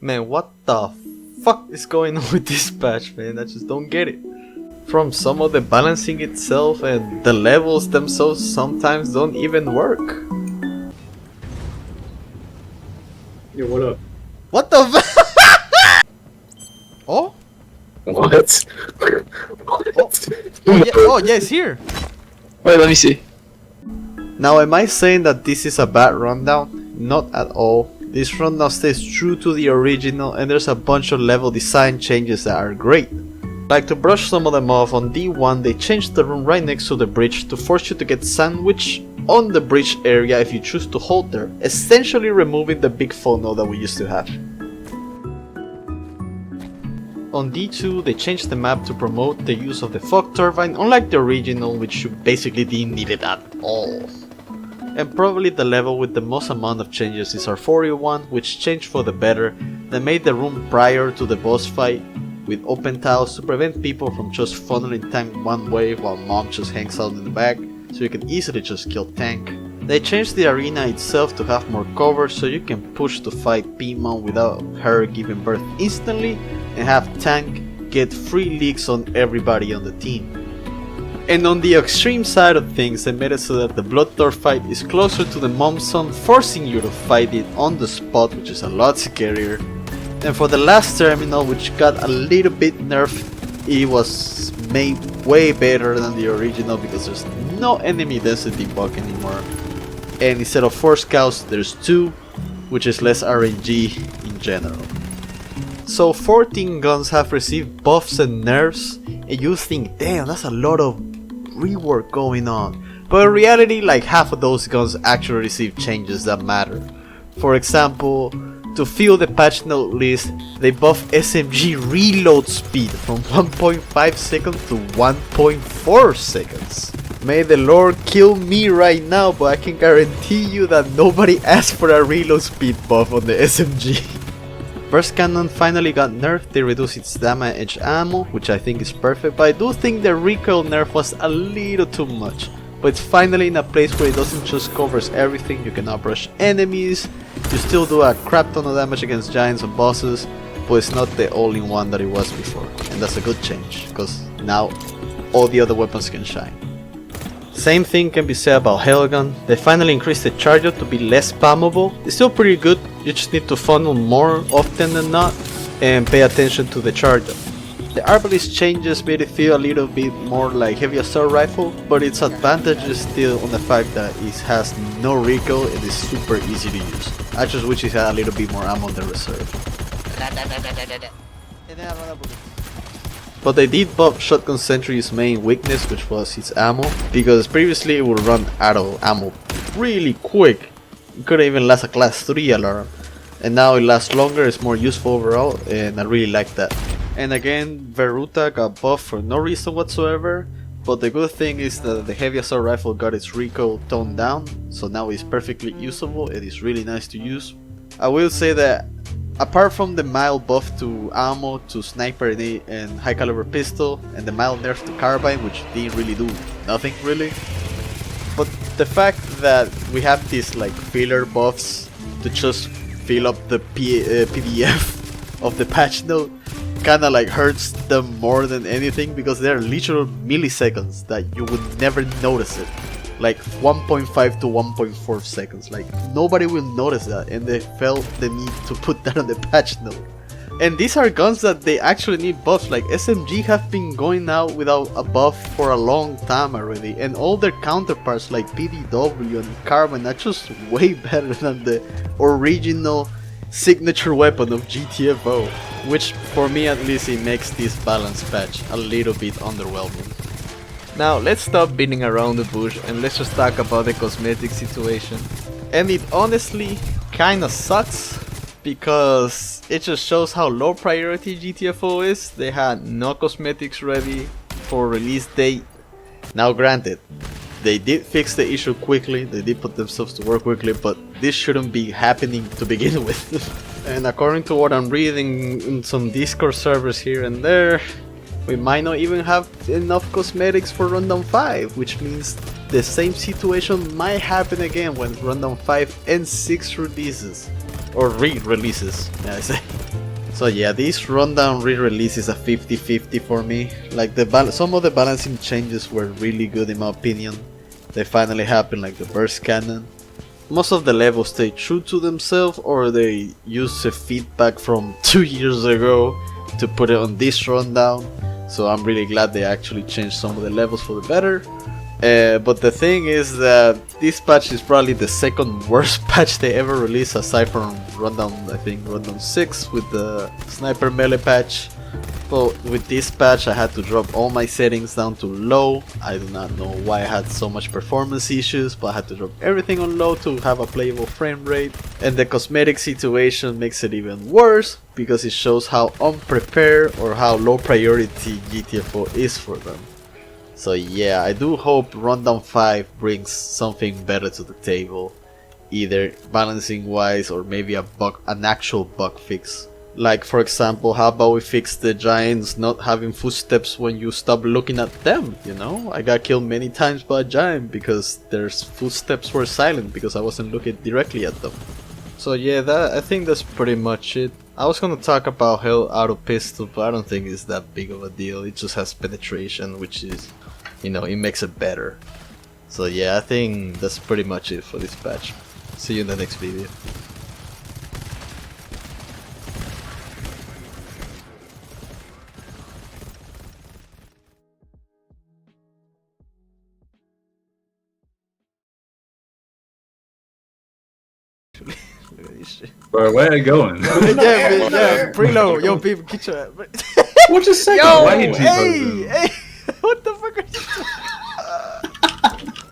Man, what the fuck is going on with this patch, man? I just don't get it. From some of the balancing itself and the levels themselves sometimes don't even work. Yo, what up? What the f- Oh? What? Oh yeah, it's here! Wait, let me see. Now, am I saying that this is a bad rundown? Not at all. This rundown stays true to the original and there's a bunch of level design changes that are great. Like, to brush some of them off, on D1 they changed the room right next to the bridge to force you to get sandwiched on the bridge area if you choose to hold there, essentially removing the big funnel that we used to have. On D2 they changed the map to promote the use of the fog turbine, unlike the original, which you basically didn't need it at all. And probably the level with the most amount of changes is our 41, which changed for the better. They made the room prior to the boss fight with open tiles to prevent people from just funneling tank one way while mom just hangs out in the back, so you can easily just kill tank. They changed the arena itself to have more cover so you can push to fight P-Mom without her giving birth instantly, and have tank get free leaks on everybody on the team. And on the extreme side of things, they made it so that the Bloodthor fight is closer to the mom's son, forcing you to fight it on the spot, which is a lot scarier. And for the last terminal, which got a little bit nerfed, it was made way better than the original because there's no enemy density bug anymore. And instead of 4 scouts, there's 2, which is less RNG in general. So 14 guns have received buffs and nerfs, and you think, damn, that's a lot of rework going on. But in reality, like half of those guns actually receive changes that matter. For example, to fill the patch note list, they buff SMG reload speed from 1.5 seconds to 1.4 seconds. May the Lord kill me right now, but I can guarantee you that nobody asked for a reload speed buff on the SMG. Burst Cannon finally got nerfed. They reduced its damage ammo, which I think is perfect, but I do think the recoil nerf was a little too much. But it's finally in a place where it doesn't just covers everything. You can outrush enemies, you still do a crap ton of damage against giants and bosses, but it's not the all-in-one that it was before. And that's a good change, because now all the other weapons can shine. Same thing can be said about Halogon. They finally increased the charger to be less spammable. It's still pretty good, you just need to funnel more often than not and pay attention to the charger. The arborist changes made it feel a little bit more like heavy assault rifle, but its advantage is still on the fact that it has no recoil and is super easy to use. I just wish it had a little bit more ammo on the reserve. But they did buff Shotgun Sentry's main weakness, which was its ammo, because previously it would run out of ammo really quick. It couldn't even last a class 3 alarm, and now it lasts longer, it's more useful overall, and I really like that. And again, Veruta got buffed for no reason whatsoever, but the good thing is that the heavy assault rifle got its recoil toned down, so now it's perfectly usable, it is really nice to use. I will say that apart from the mild buff to ammo, to sniper and high caliber pistol, and the mild nerf to carbine, which didn't really do nothing really, but the fact that we have these like filler buffs to just fill up the PDF of the patch note kinda like hurts them more than anything, because they're literal milliseconds that you would never notice it. Like 1.5 to 1.4 seconds, like nobody will notice that, and they felt the need to put that on the patch note. And these are guns that they actually need buffs, like SMG have been going out without a buff for a long time already, and all their counterparts like PDW and Carbine are just way better than the original signature weapon of GTFO, which for me at least it makes this balance patch a little bit underwhelming. Now let's stop beating around the bush and let's just talk about the cosmetic situation. And it honestly kinda sucks, because it just shows how low priority GTFO is. They had no cosmetics ready for release date. Now granted, they did fix the issue quickly, they did put themselves to work quickly, but this shouldn't be happening to begin with. And according to what I'm reading in some Discord servers here and there, we might not even have enough cosmetics for Rundown 5, which means the same situation might happen again when Rundown 5 and 6 releases. or re-releases, may I say. So yeah, this rundown re-release is a 50-50 for me. Like some of the balancing changes were really good in my opinion. They finally happened, like the burst cannon. Most of the levels stay true to themselves, or they use the feedback from 2 years ago to put it on this rundown. So I'm really glad they actually changed some of the levels for the better. But the thing is that this patch is probably the second worst patch they ever released, aside from rundown, I think rundown 6 with the sniper melee patch. But with this patch I had to drop all my settings down to low. I do not know why I had so much performance issues, but I had to drop everything on low to have a playable frame rate. And the cosmetic situation makes it even worse, because it shows how unprepared or how low priority GTFO is for them. So yeah, I do hope Rundown 5 brings something better to the table, either balancing wise or maybe an actual bug fix. Like for example, how about we fix the giants not having footsteps when you stop looking at them, you know? I got killed many times by a giant because their footsteps were silent because I wasn't looking directly at them. So yeah, I think that's pretty much it. I was gonna talk about Hell Auto Pistol, but I don't think it's that big of a deal. It just has penetration, which is, you know, it makes it better. So yeah, I think that's pretty much it for this patch. See you in the next video. Look at this shit. Bro, where are you going? yeah, preload, yo, people, get your What just second? yo, Why you hey, what the fuck are you